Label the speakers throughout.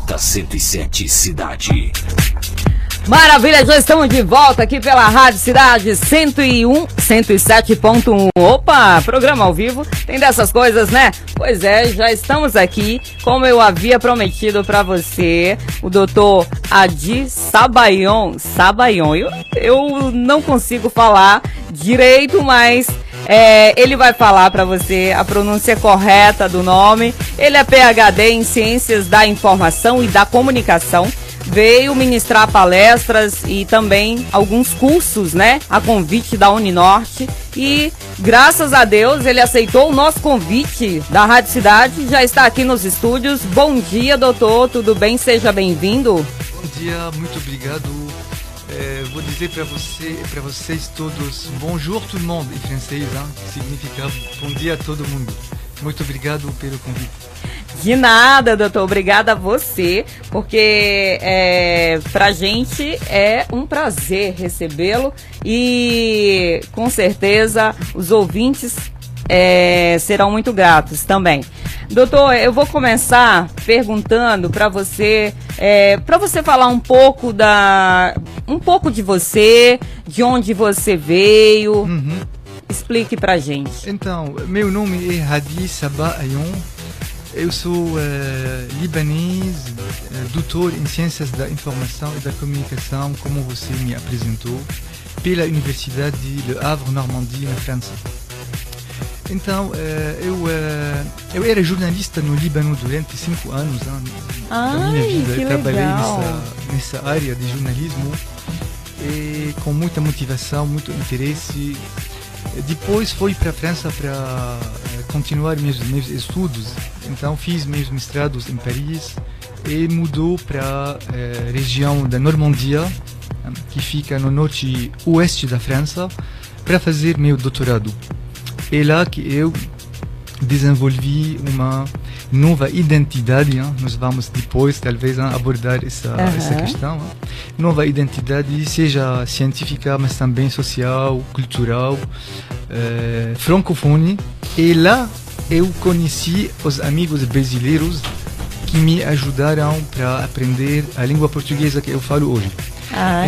Speaker 1: Rota 107 Cidade.
Speaker 2: Maravilha, já estamos de volta aqui pela Rádio Cidade 107.1. Opa, programa ao vivo, tem dessas coisas, né? Pois é, já estamos aqui, como eu havia prometido para você, o doutor Adi Sabayon. Eu não consigo falar direito, mas ele vai falar para você a pronúncia correta do nome. Ele é PhD em Ciências da Informação e da Comunicação. Veio ministrar palestras e também alguns cursos, né, a convite da Uninorte, e graças a Deus ele aceitou o nosso convite da Rádio Cidade, já está aqui nos estúdios. Bom dia, doutor, tudo bem? Seja bem-vindo.
Speaker 3: Bom dia, muito obrigado. Vou dizer para vocês todos, bonjour tout le monde em francês, que significa bom dia a todo mundo. Muito obrigado pelo convite.
Speaker 2: De nada, doutor. Obrigada a você, porque pra gente é um prazer recebê-lo e com certeza os ouvintes serão muito gratos também. Doutor, eu vou começar perguntando para você falar um pouco de você, de onde você veio.
Speaker 3: Uhum.
Speaker 2: Explique pra gente.
Speaker 3: Então, meu nome é Hadi Sabayon. Eu sou libanês, doutor em Ciências da Informação e da Comunicação, como você me apresentou, pela Universidade de Le Havre, Normandie, na França. Então, eu era jornalista no Líbano durante 5 anos da minha vida. Eu trabalhei nessa área de jornalismo e com muita motivação, muito interesse. Depois fui para a França para continuar meus estudos. Então fiz meus mestrados em Paris e mudou para a região da Normandia, que fica no norte oeste da França, para fazer meu doutorado. É lá que eu desenvolvi uma nova identidade. Nós vamos depois talvez abordar essa questão. Nova identidade, seja científica, mas também social, cultural, francofone. E lá eu conheci os amigos brasileiros que me ajudaram para aprender a língua portuguesa que eu falo hoje.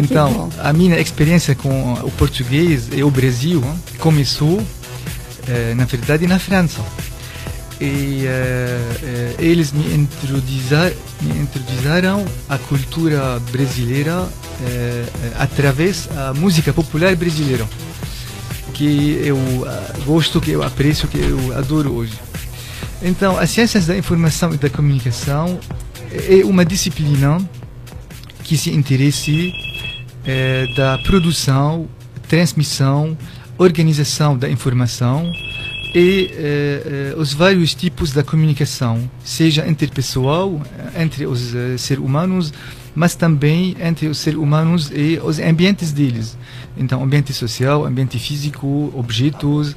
Speaker 3: Então, a minha experiência com o português e o Brasil começou, na verdade, na França. E eles me introduziram à cultura brasileira através da música popular brasileira, que eu gosto, que eu aprecio, que eu adoro hoje. Então, as ciências da informação e da comunicação é uma disciplina que se interessa da produção, transmissão, organização da informação e os vários tipos da comunicação, seja interpessoal, entre os seres humanos, mas também entre os seres humanos e os ambientes deles. Então, ambiente social, ambiente físico, objetos,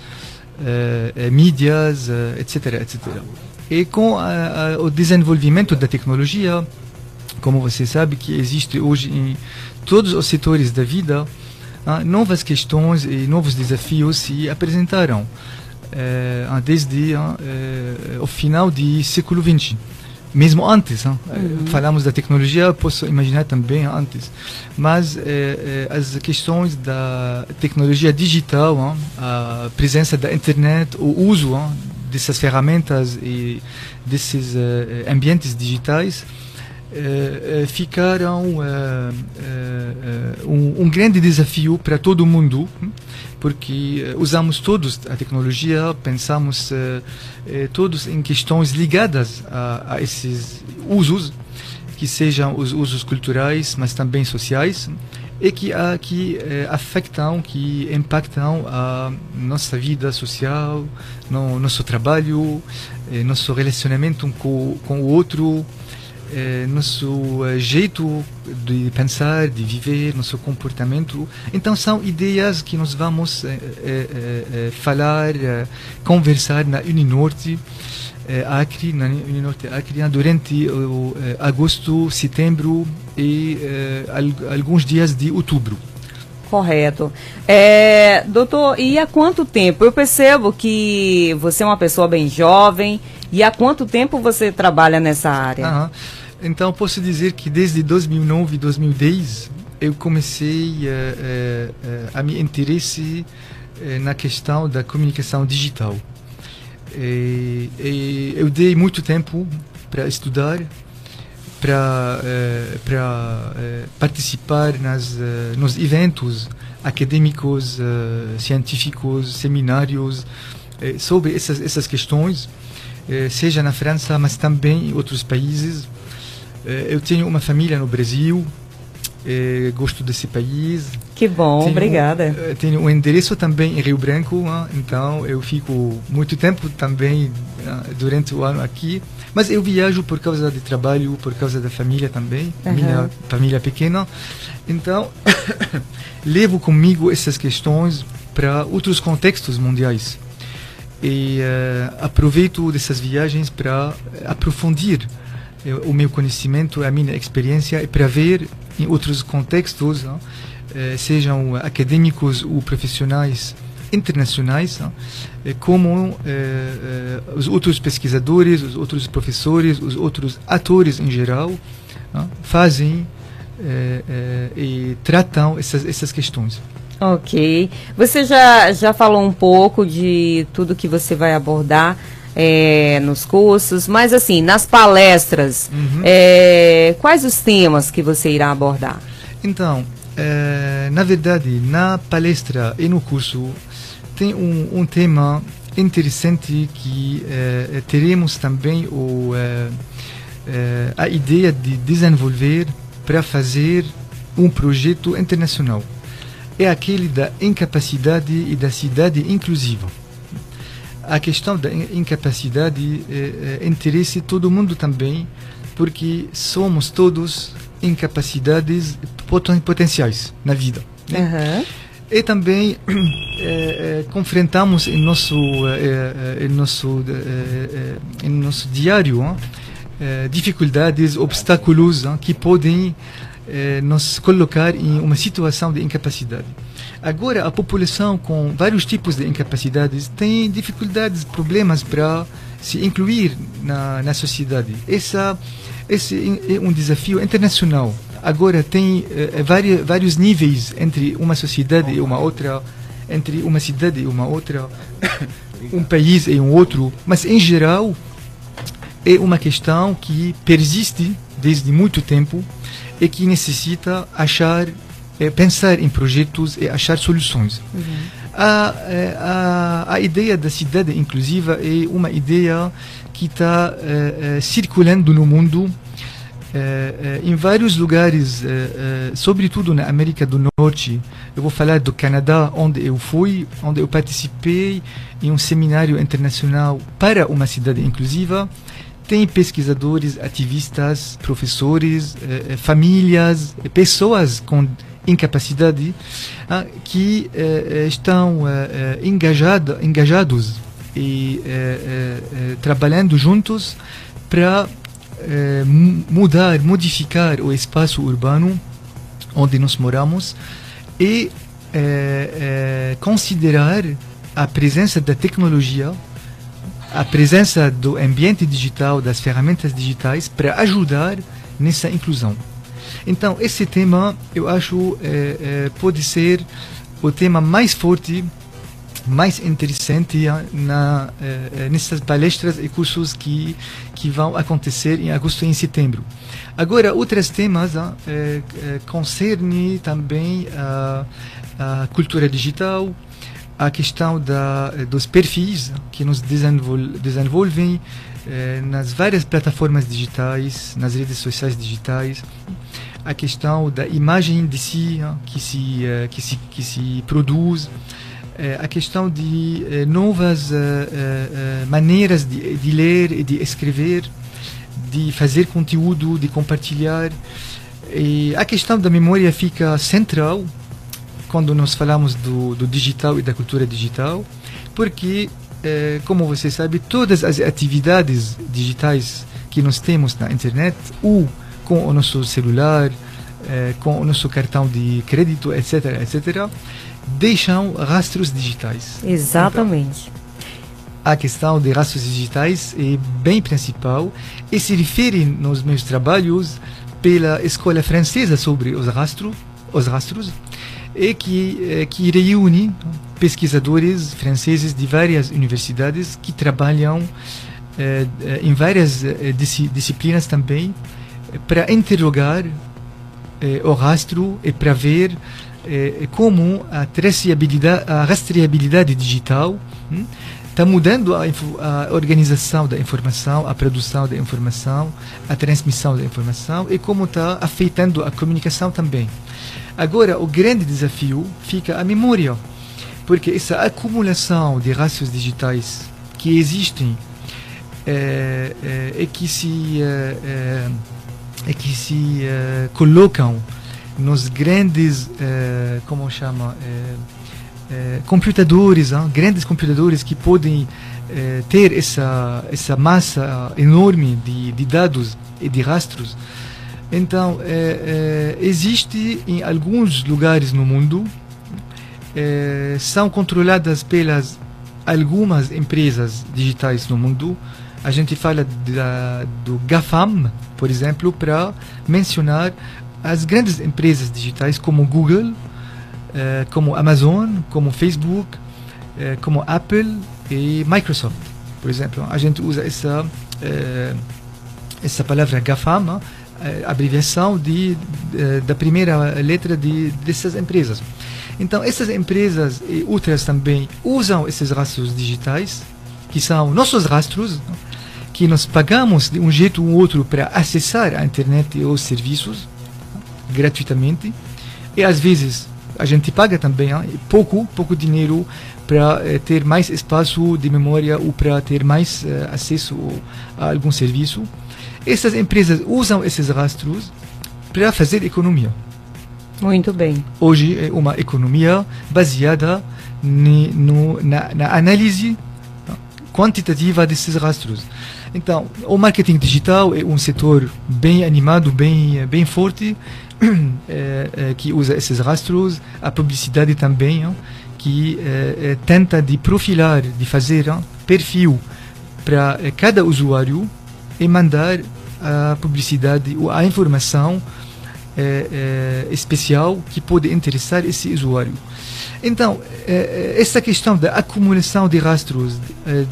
Speaker 3: mídias, etc, etc. E com o desenvolvimento da tecnologia, como você sabe que existe hoje em todos os setores da vida, novas questões e novos desafios se apresentaram desde o final do século XX. Mesmo antes, falamos da tecnologia, posso imaginar também antes, mas as questões da tecnologia digital, a presença da internet, o uso dessas ferramentas e desses ambientes digitais ficaram um grande desafio para todo mundo, porque usamos todos a tecnologia, pensamos todos em questões ligadas a esses usos, que sejam os usos culturais, mas também sociais, e que afetam, que impactam a nossa vida social, nosso trabalho, nosso relacionamento com o outro, nosso jeito de pensar, de viver, nosso comportamento. Então são ideias que nós vamos falar, conversar na Uninorte Acre, durante agosto, setembro e alguns dias de outubro.
Speaker 2: Correto. Doutor, e há quanto tempo? Eu percebo que você é uma pessoa bem jovem. E há quanto tempo você trabalha nessa área?
Speaker 3: Então, posso dizer que desde 2009 e 2010 eu comecei a me interessar na questão da comunicação digital. Eu dei muito tempo para estudar, para participar nos eventos acadêmicos, científicos, seminários sobre essas questões, seja na França, mas também em outros países. Eu tenho uma família no Brasil, gosto desse país.
Speaker 2: Que bom, obrigada.
Speaker 3: Tenho um endereço também em Rio Branco, então eu fico muito tempo também durante o ano aqui. Mas eu viajo por causa de trabalho, por causa da família também, minha família pequena. Então, levo comigo essas questões para outros contextos mundiais. E aproveito dessas viagens para aprofundir o meu conhecimento, a minha experiência, para ver em outros contextos, sejam acadêmicos ou profissionais internacionais, como os outros pesquisadores, os outros professores, os outros atores em geral fazem e tratam essas questões.
Speaker 2: Ok. Você já falou um pouco de tudo que você vai abordar nos cursos, mas assim, nas palestras, quais os temas que você irá abordar?
Speaker 3: Então, na verdade, na palestra e no curso tem um tema interessante que teremos também a ideia de desenvolver para fazer um projeto internacional. É aquele da incapacidade e da cidade inclusiva. A questão da incapacidade interessa todo mundo também, porque somos todos incapacidades potenciais na vida. Né? E também confrontamos em nosso diário dificuldades, obstáculos que podem nos colocar em uma situação de incapacidade. Agora, a população com vários tipos de incapacidades tem dificuldades, problemas para se incluir na sociedade. Esse é um desafio internacional. Agora, tem vários níveis entre uma sociedade e uma outra, entre uma cidade e uma outra, um país e um outro, mas, em geral, é uma questão que persiste desde muito tempo e que necessita pensar em projetos e achar soluções. A ideia da cidade inclusiva é uma ideia que está circulando no mundo em vários lugares, sobretudo na América do Norte. Eu vou falar do Canadá, onde eu fui, onde eu participei em um seminário internacional para uma cidade inclusiva. Tem pesquisadores, ativistas, professores, famílias, pessoas com incapacidade que estão engajados e trabalhando juntos para modificar o espaço urbano onde nós moramos e considerar a presença da tecnologia, a presença do ambiente digital, das ferramentas digitais para ajudar nessa inclusão. Então, esse tema, eu acho, pode ser o tema mais forte, mais interessante nessas palestras e cursos que vão acontecer em agosto e em setembro. Agora, outros temas concernem também a cultura digital, a questão dos perfis que nos desenvolvem nas várias plataformas digitais, nas redes sociais digitais, a questão da imagem de si que se produz, a questão de novas maneiras de ler e de escrever, de fazer conteúdo, de compartilhar. E a questão da memória fica central quando nós falamos do digital e da cultura digital, porque, como você sabe, todas as atividades digitais que nós temos na internet, ou com o nosso celular, com o nosso cartão de crédito, etc., etc., deixam rastros digitais.
Speaker 2: Exatamente.
Speaker 3: a questão de rastros digitais é bem principal e se refere nos meus trabalhos pela escola francesa sobre os rastros e que reúne pesquisadores franceses de várias universidades que trabalham em várias disciplinas também para interrogar o rastro e para ver como a rastreabilidade digital está mudando a organização da informação, a produção da informação, a transmissão da informação e como está afetando a comunicação também. Agora, o grande desafio fica a memória, porque essa acumulação de rastros digitais que existem e que se colocam nos grandes, como chama, computadores, grandes computadores que podem ter essa massa enorme de dados e de rastros. Então, existe em alguns lugares no mundo, são controladas pelas algumas empresas digitais no mundo. A gente fala do GAFAM, por exemplo, para mencionar as grandes empresas digitais como Google, como Amazon, como Facebook, como Apple e Microsoft, por exemplo. A gente usa essa palavra GAFAM, abreviação da primeira letra dessas empresas. Então, essas empresas e outras também usam esses rastros digitais, que são nossos rastros, que nós pagamos de um jeito ou outro para acessar a internet e os serviços gratuitamente, e às vezes a gente paga também pouco dinheiro para ter mais espaço de memória ou para ter mais acesso a algum serviço. Essas empresas usam esses rastros para fazer economia.
Speaker 2: Muito bem.
Speaker 3: Hoje é uma economia baseada na análise quantitativa desses rastros. Então, o marketing digital é um setor bem animado, bem forte, que usa esses rastros. A publicidade também, que tenta de profilar, de fazer perfil para cada usuário e mandar a publicidade ou a informação especial que pode interessar esse usuário. Então, essa questão da acumulação de rastros,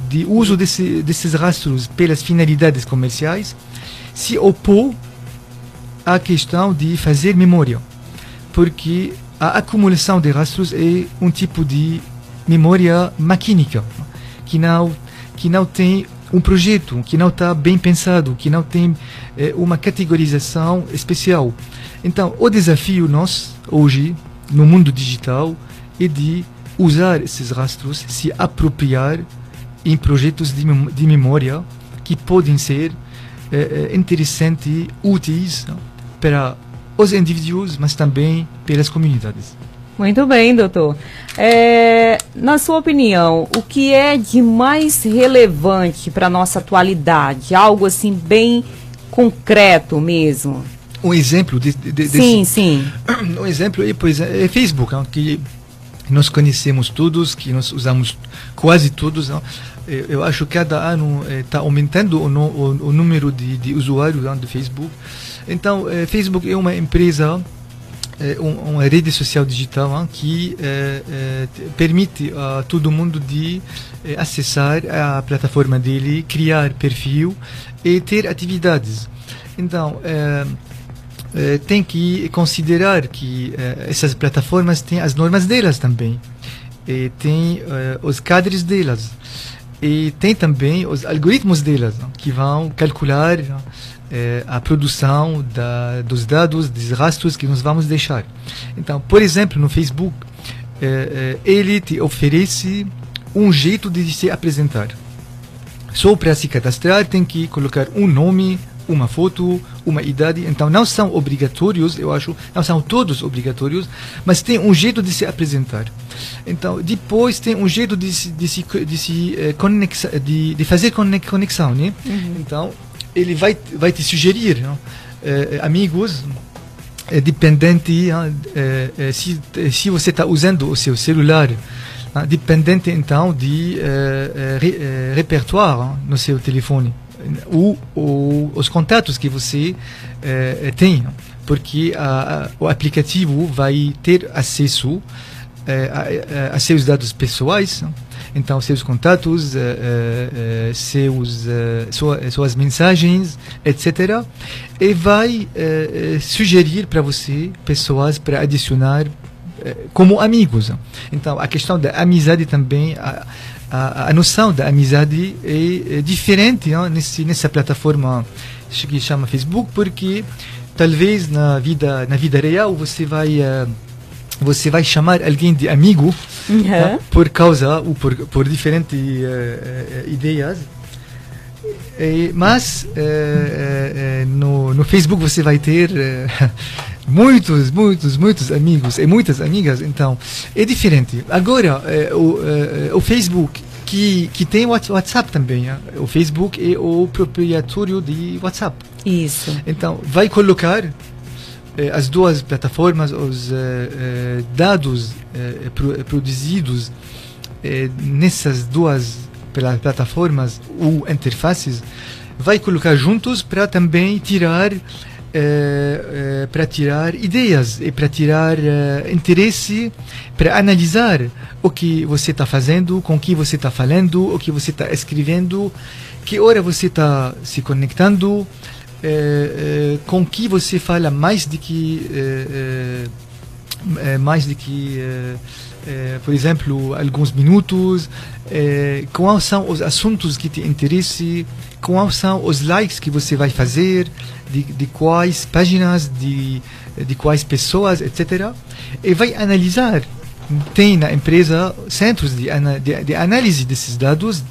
Speaker 3: de uso desses rastros pelas finalidades comerciais, se opõe à questão de fazer memória, porque a acumulação de rastros é um tipo de memória maquínica, que não tem um projeto, que não está bem pensado, que não tem uma categorização especial. Então, o desafio nosso, hoje, no mundo digital, é de usar esses rastros, se apropriar em projetos de memória que podem ser interessantes, úteis para os indivíduos, mas também pelas comunidades.
Speaker 2: Muito bem, doutor. Na sua opinião, o que é de mais relevante para a nossa atualidade? Algo assim bem concreto mesmo?
Speaker 3: Um exemplo
Speaker 2: sim.
Speaker 3: Um exemplo é Facebook, que nós conhecemos todos, que nós usamos quase todos. Eu acho que cada ano está aumentando o número de usuários do Facebook. Então, Facebook é uma empresa, uma rede social digital que permite a todo mundo de acessar a plataforma dele, criar perfil e ter atividades. Então, tem que considerar que essas plataformas têm as normas delas também, e tem os cadres delas, e tem também os algoritmos delas, que vão calcular a produção dos dados, dos rastros que nós vamos deixar. Então, por exemplo, no Facebook, ele te oferece um jeito de se apresentar. Só para se cadastrar tem que colocar um nome, uma foto, uma idade. Então não são obrigatórios, eu acho, não são todos obrigatórios, mas tem um jeito de se apresentar. Então depois tem um jeito de fazer conexão, né?
Speaker 2: Uhum.
Speaker 3: Então ele vai te sugerir amigos, dependente se você está usando o seu celular dependente então de repertório no seu telefone, os contatos que você tem, porque o aplicativo vai ter acesso a seus dados pessoais, então seus contatos, suas mensagens, etc. E vai sugerir para você pessoas para adicionar como amigos. Então a questão da amizade também, a noção da amizade é diferente, nessa plataforma que chama Facebook, porque talvez na vida real você vai chamar alguém de amigo, por causa ou por diferentes ideias, mas no Facebook você vai ter muitos amigos e muitas amigas, então é diferente. Agora o Facebook que tem WhatsApp também, o Facebook é o proprietário de WhatsApp.
Speaker 2: Isso.
Speaker 3: Então vai colocar as duas plataformas, os dados produzidos nessas duas plataformas ou interfaces, vai colocar juntos para também tirar ideias e para tirar interesse, para analisar o que você está fazendo, com que você está falando, o que você está escrevendo, que hora você está se conectando, com que você fala mais de que por exemplo, alguns minutos, quais são os assuntos que te interessam, quais são os likes que você vai fazer, de quais páginas, de quais pessoas, etc. E vai analisar. Tem na empresa centros de análise desses dados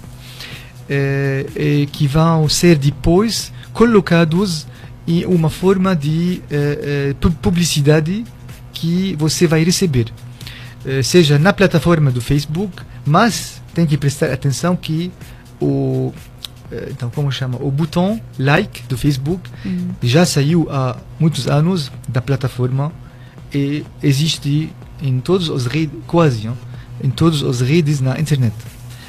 Speaker 3: que vão ser depois colocados em uma forma de publicidade que você vai receber, seja na plataforma do Facebook, mas tem que prestar atenção que então o botão like do Facebook já saiu há muitos anos da plataforma e existe em todas as redes, quase em todas as redes na internet.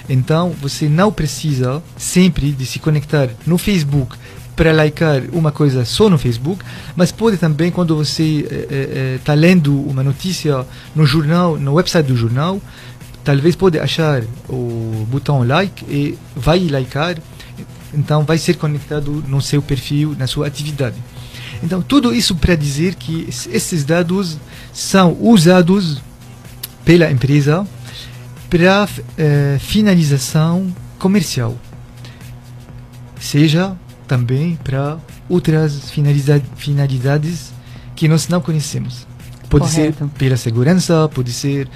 Speaker 3: Então você não precisa sempre de se conectar no Facebook para likear uma coisa só no Facebook, mas pode também, quando você está lendo uma notícia no jornal, no website do jornal, talvez pode achar o botão like e vai likear, então vai ser conectado no seu perfil, na sua atividade. Então tudo isso para dizer que esses dados são usados pela empresa para finalização comercial, seja também para outras finalidades que nós não conhecemos. Pode ser pela segurança, pode ser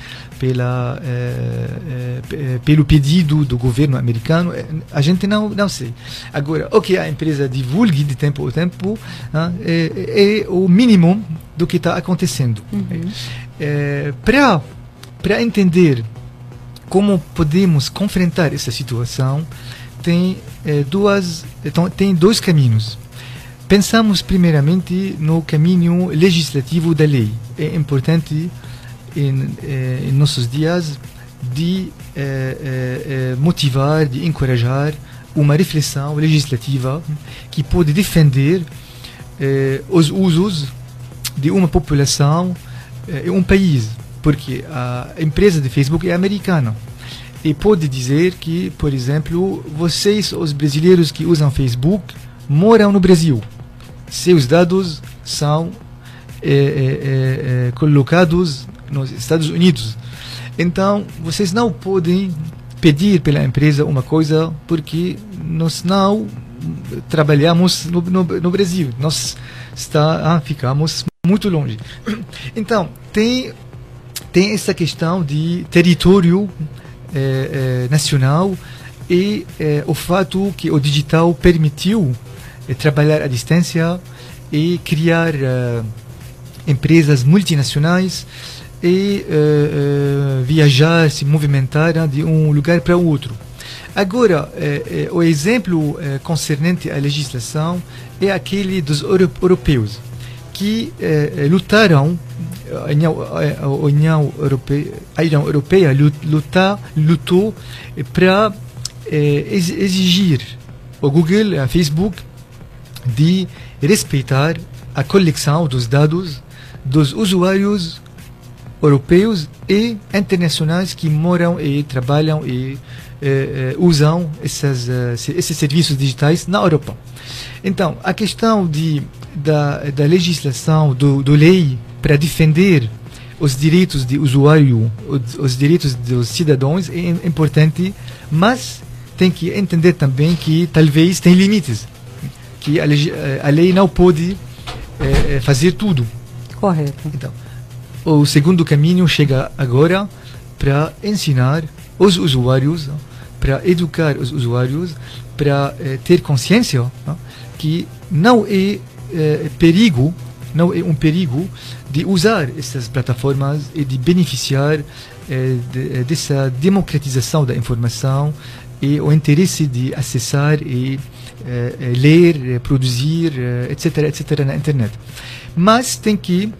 Speaker 3: pelo pedido do governo americano, a gente não sei. Agora, o que a empresa divulgue de tempo a tempo é o mínimo do que está acontecendo. Para entender como podemos confrontar essa situação, tem dois caminhos. Pensamos primeiramente no caminho legislativo da lei. É importante em nossos dias de motivar, de encorajar uma reflexão legislativa que pode defender os usos de uma população e um país, porque a empresa de Facebook é americana. E pode dizer que, por exemplo, vocês, os brasileiros que usam Facebook, moram no Brasil. Seus dados são colocados nos Estados Unidos. Então, vocês não podem pedir pela empresa uma coisa porque nós não trabalhamos no Brasil. Nós ficamos muito longe. Então, tem essa questão de território nacional e o fato que o digital permitiu trabalhar à distância e criar empresas multinacionais e viajar, se movimentar de um lugar para o outro. Agora, o exemplo concernente à legislação é aquele dos europeus que lutaram a União Europeia lutou para exigir ao Google, ao Facebook, de respeitar a coleção dos dados dos usuários europeus e internacionais que moram e trabalham e usam esses serviços digitais na Europa. Então, a questão da legislação, do lei para defender os direitos de usuário, os direitos dos cidadãos é importante, mas tem que entender também que talvez tem limites, que a lei não pode fazer tudo.
Speaker 2: Correto.
Speaker 3: Então, o segundo caminho chega agora para ensinar os usuários, para educar os usuários, para ter consciência que não é um perigo de usar essas plataformas e de beneficiar dessa democratização da informação e o interesse de acessar e ler, produzir, etc. na internet. Mas tem que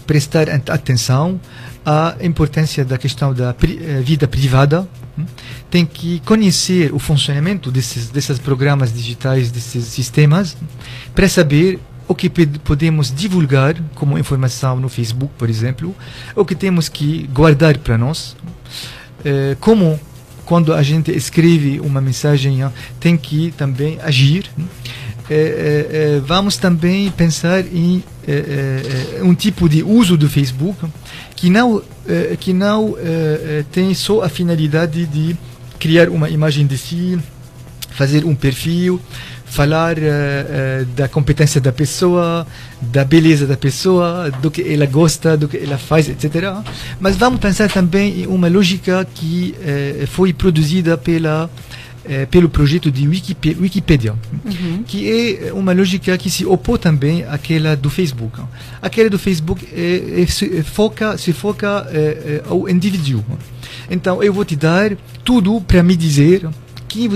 Speaker 3: prestar atenção à importância da questão da vida privada, tem que conhecer o funcionamento desses programas digitais, desses sistemas, para saber o que podemos divulgar como informação no Facebook, por exemplo, o que temos que guardar para nós, como quando a gente escreve uma mensagem tem que também agir. Vamos também pensar em um tipo de uso do Facebook que não tem só a finalidade de criar uma imagem de si, fazer um perfil, falar da competência da pessoa, da beleza da pessoa, do que ela gosta, do que ela faz, etc. Mas vamos pensar também em uma lógica que foi produzida pelo projeto de Wikipedia, que é uma lógica que se opõe também àquela do Facebook. Aquela do Facebook se foca ao indivíduo. Então, eu vou te dar tudo para me dizer quem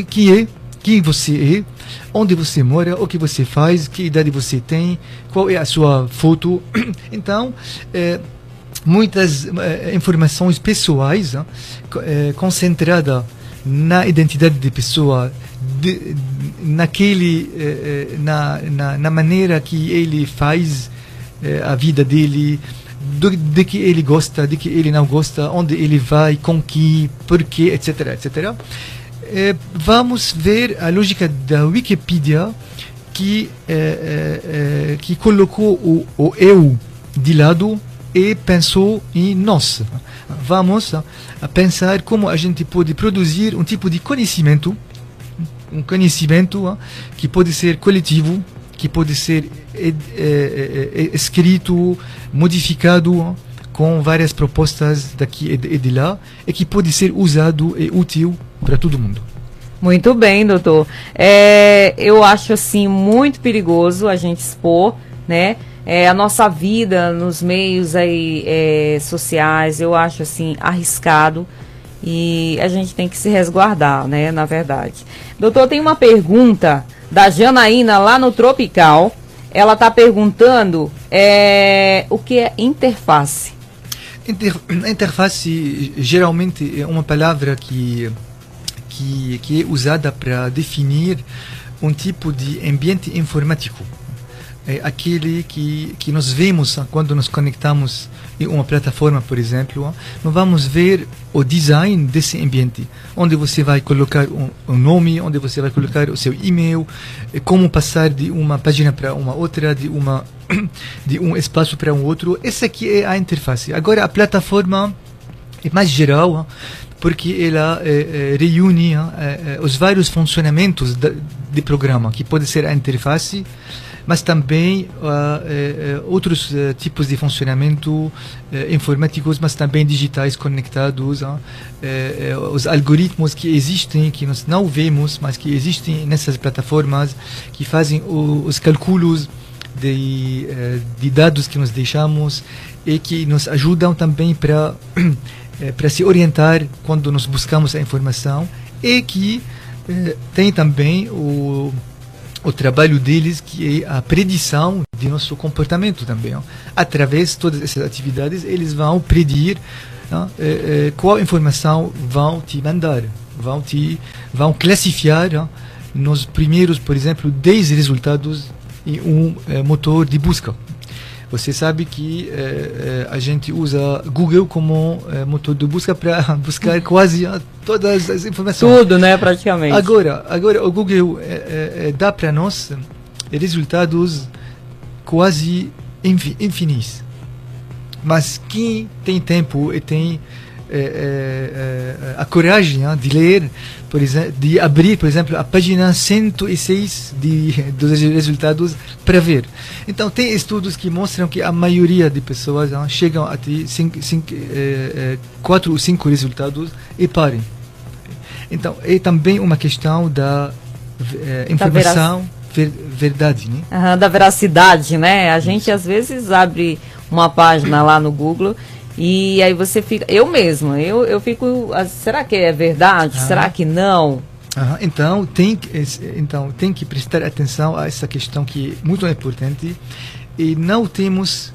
Speaker 3: você é, onde você mora, o que você faz, que idade você tem, qual é a sua foto. Então, muitas informações pessoais concentradas na identidade de pessoa, na maneira que ele faz a vida dele, de que ele gosta, de que ele não gosta, onde ele vai, com que, porquê, etc. Vamos ver a lógica da Wikipedia que colocou o eu de lado e pensou em nós. Vamos a pensar como a gente pode produzir um tipo de conhecimento, que pode ser coletivo, que pode ser escrito, modificado com várias propostas daqui e de lá, e que pode ser usado e útil para todo mundo.
Speaker 2: Muito bem, doutor. Eu acho assim muito perigoso a gente expor, né? A nossa vida nos meios aí, sociais, eu acho assim arriscado e a gente tem que se resguardar, né? Na verdade. Doutor, tem uma pergunta da Janaína lá no Tropical. Ela está perguntando o que é interface.
Speaker 3: Interface geralmente é uma palavra que é usada para definir um tipo de ambiente informático. É aquele que nós vemos quando nos conectamos em uma plataforma, por exemplo. Nós vamos ver o design desse ambiente, onde você vai colocar um nome, onde você vai colocar o seu e-mail, como passar de uma página para uma outra, de um espaço para um outro. Essa aqui é a interface. Agora, a plataforma é mais geral, porque ela reúne os vários funcionamentos de programa, que pode ser a interface, mas também outros tipos de funcionamento informáticos, mas também digitais conectados, os algoritmos que existem, que nós não vemos, mas que existem nessas plataformas, que fazem os cálculos de dados que nós deixamos e que nos ajudam também para se orientar quando nós buscamos a informação, e que tem também o trabalho deles, que é a predição de nosso comportamento também. Através de todas essas atividades, eles vão predir qual informação vão te mandar, vão classificar nos primeiros, por exemplo, 10 resultados em um motor de busca. Você sabe que a gente usa Google como motor de busca para buscar quase todas as informações.
Speaker 2: Tudo, né, praticamente.
Speaker 3: Agora o Google dá para nós resultados quase infinitos. Mas quem tem tempo e tem a coragem de ler, por exemplo, de abrir, por exemplo, a página 106 dos resultados para ver. Então, tem estudos que mostram que a maioria de pessoas chegam a ter 4 ou 5 resultados e parem. Então, é também uma questão da informação, verdade, né?
Speaker 2: Da veracidade, né? A gente, às vezes, abre uma página lá no Google e aí você fica, eu fico, será que é verdade? Será que não?
Speaker 3: Então tem que prestar atenção a essa questão que é muito importante e não temos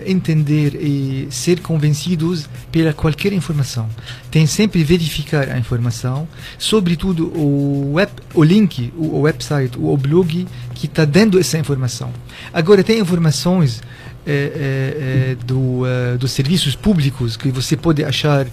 Speaker 3: entender e ser convencidos pela qualquer informação. Tem sempre verificar a informação, sobretudo o link, o website, o blog que está dando essa informação. Agora tem informações dos serviços públicos que você pode achar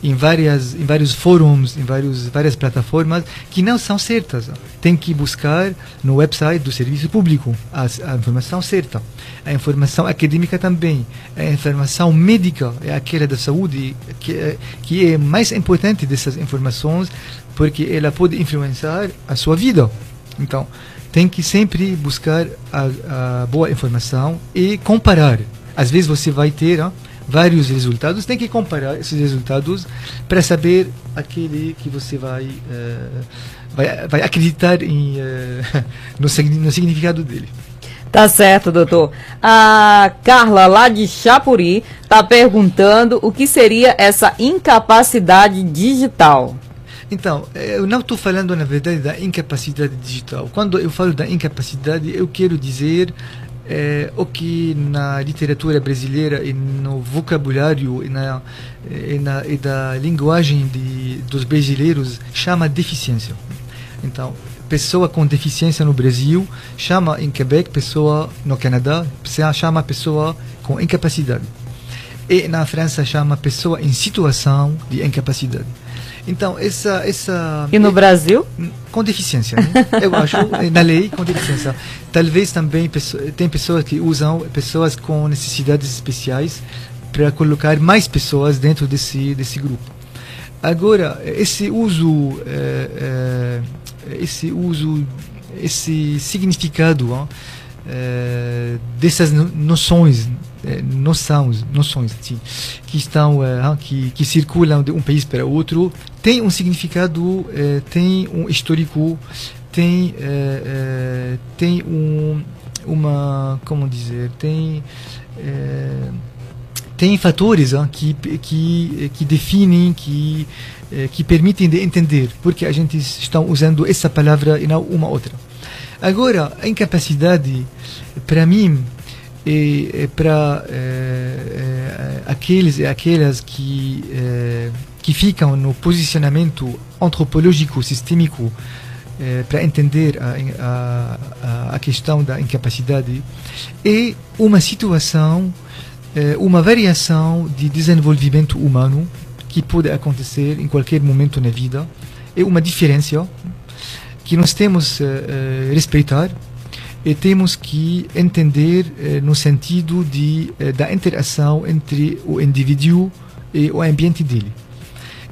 Speaker 3: em vários fóruns, em várias plataformas que não são certas. Tem que buscar no website do serviço público a informação certa. A informação acadêmica também. A informação médica é aquela da saúde que é mais importante dessas informações porque ela pode influenciar a sua vida. Então, tem que sempre buscar a boa informação e comparar. Às vezes você vai ter vários resultados, tem que comparar esses resultados para saber aquele que você vai acreditar no significado dele.
Speaker 2: Tá certo, doutor. A Carla, lá de Chapuri, está perguntando o que seria essa incapacidade digital.
Speaker 3: Então, eu não estou falando, na verdade, da incapacidade digital. Quando eu falo da incapacidade, eu quero dizer o que na literatura brasileira e no vocabulário e da linguagem dos brasileiros chama deficiência. Então, pessoa com deficiência no Brasil chama em Quebec, pessoa no Canadá chama pessoa com incapacidade. E na França chama pessoa em situação de incapacidade. Então,
Speaker 2: E no Brasil?
Speaker 3: Com deficiência, né? Eu acho, na lei, com deficiência. Talvez também tem pessoas que usam pessoas com necessidades especiais para colocar mais pessoas dentro desse grupo. Agora, esse significado dessas noções sim, que estão que circulam de um país para outro tem um significado, tem um histórico, tem como dizer, tem fatores que definem, que permitem de entender porque a gente está usando essa palavra e não uma outra. Agora, a incapacidade, para mim, é para aqueles e aquelas que ficam no posicionamento antropológico sistêmico para entender a questão da incapacidade, é uma situação, uma variação de desenvolvimento humano que pode acontecer em qualquer momento na vida, é uma diferença que nós temos respeitar e temos que entender no sentido da interação entre o indivíduo e o ambiente dele.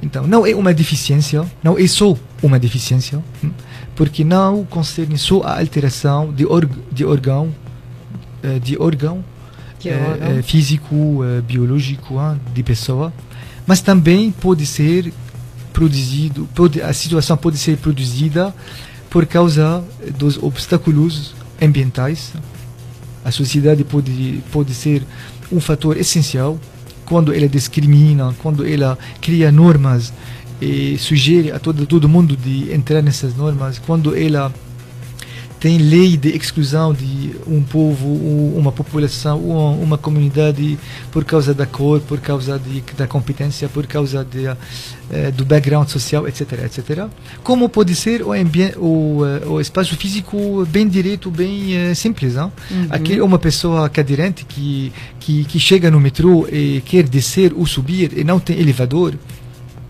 Speaker 3: Então, não é uma deficiência, não é só uma deficiência, porque não concerne só a alteração de órgão físico, biológico de pessoa, mas também pode ser produzido, a situação pode ser produzida por causa dos obstáculos ambientais. A sociedade pode ser um fator essencial quando ela discrimina, quando ela cria normas e sugere a todo mundo de entrar nessas normas, quando ela tem lei de exclusão de um povo, uma população, uma comunidade por causa da cor, por causa da competência, por causa do background social, etc, etc. Como pode ser o espaço físico bem direto, bem simples, não? Aqui uma pessoa cadeirante que chega no metrô e quer descer ou subir e não tem elevador,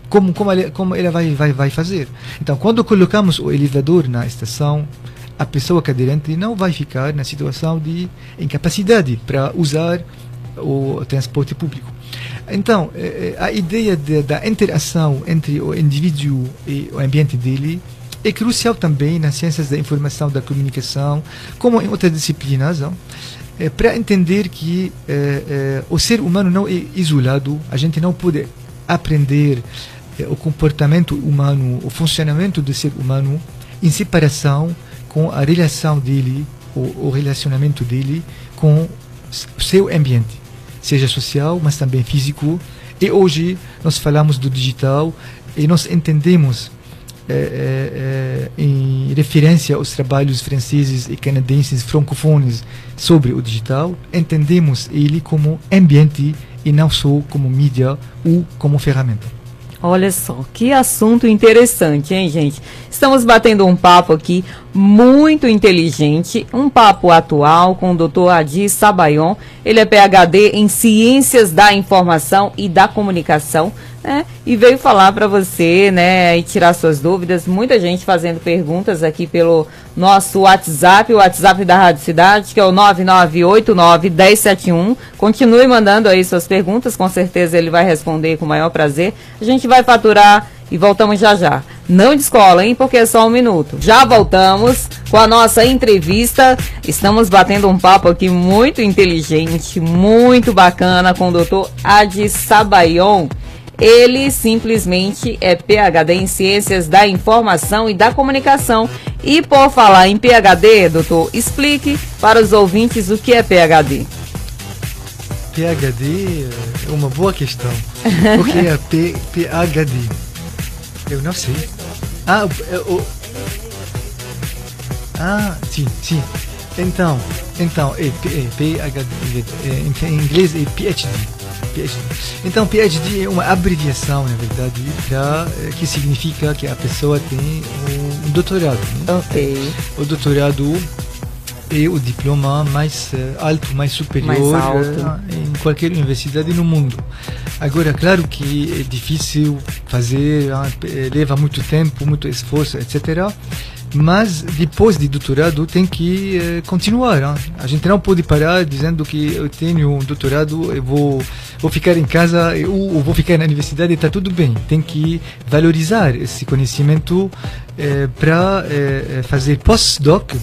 Speaker 3: como ela vai fazer? Então, quando colocamos o elevador na estação, a pessoa cadeirante não vai ficar na situação de incapacidade para usar o transporte público. Então, a ideia da interação entre o indivíduo e o ambiente dele é crucial também nas ciências da informação, da comunicação, como em outras disciplinas, para entender que o ser humano não é isolado. A gente não pode aprender o comportamento humano, o funcionamento do ser humano em separação com a relação dele, o relacionamento dele com o seu ambiente, seja social, mas também físico. E hoje nós falamos do digital e nós entendemos, em referência aos trabalhos franceses e canadenses francofones sobre o digital, entendemos ele como ambiente e não só como mídia ou como ferramenta.
Speaker 2: Olha só, que assunto interessante, hein, gente? Estamos batendo um papo aqui muito inteligente, um papo atual com o Dr. Adi Sabayon. Ele é PhD em Ciências da Informação e da Comunicação, né? E veio falar para você, né, e tirar suas dúvidas. Muita gente fazendo perguntas aqui pelo nosso WhatsApp, o WhatsApp da Rádio Cidade, que é o 9989-1071. Continue mandando aí suas perguntas, com certeza ele vai responder com o maior prazer. A gente vai faturar e voltamos já já. Não descola, hein, porque é só um minuto. Já voltamos com a nossa entrevista. Estamos batendo um papo aqui muito inteligente, muito bacana com o Dr. Adi Sabayon. Ele simplesmente é PhD em Ciências da Informação e da Comunicação. E por falar em PhD, doutor, explique para os ouvintes o que é PhD.
Speaker 3: PhD é uma boa questão. O que é PhD? Eu não sei. Sim. Então PhD, em inglês é PhD. Então, PhD é uma abreviação, na verdade, que significa que a pessoa tem um doutorado. Né?
Speaker 2: Ok.
Speaker 3: O doutorado é o diploma mais alto, mais superior em qualquer universidade no mundo. Agora, claro que é difícil fazer, leva muito tempo, muito esforço, etc. Mas depois de doutorado tem que continuar. A gente não pode parar dizendo que eu tenho um doutorado, eu vou ficar em casa ou vou ficar na universidade e está tudo bem. Tem que valorizar esse conhecimento para fazer postdoc.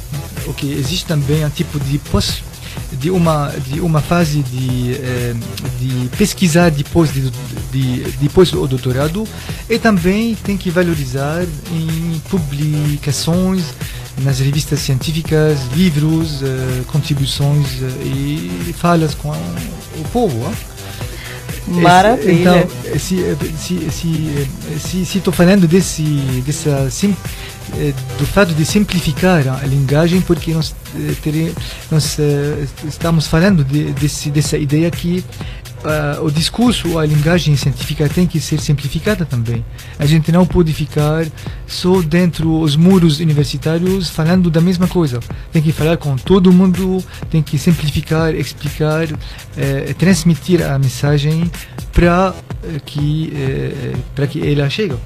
Speaker 3: Okay, existe também um tipo de uma fase de pesquisar depois do doutorado, e também tem que valorizar em publicações nas revistas científicas, livros, contribuições e falas com o povo.
Speaker 2: Maravilha.
Speaker 3: Então, se estou falando do fato de simplificar a linguagem, porque nós estamos falando dessa ideia que o discurso, a linguagem científica tem que ser simplificada também. A gente não pode ficar só dentro dos muros universitários falando da mesma coisa. Tem que falar com todo mundo, tem que simplificar, explicar, transmitir a mensagem para que ela chegue.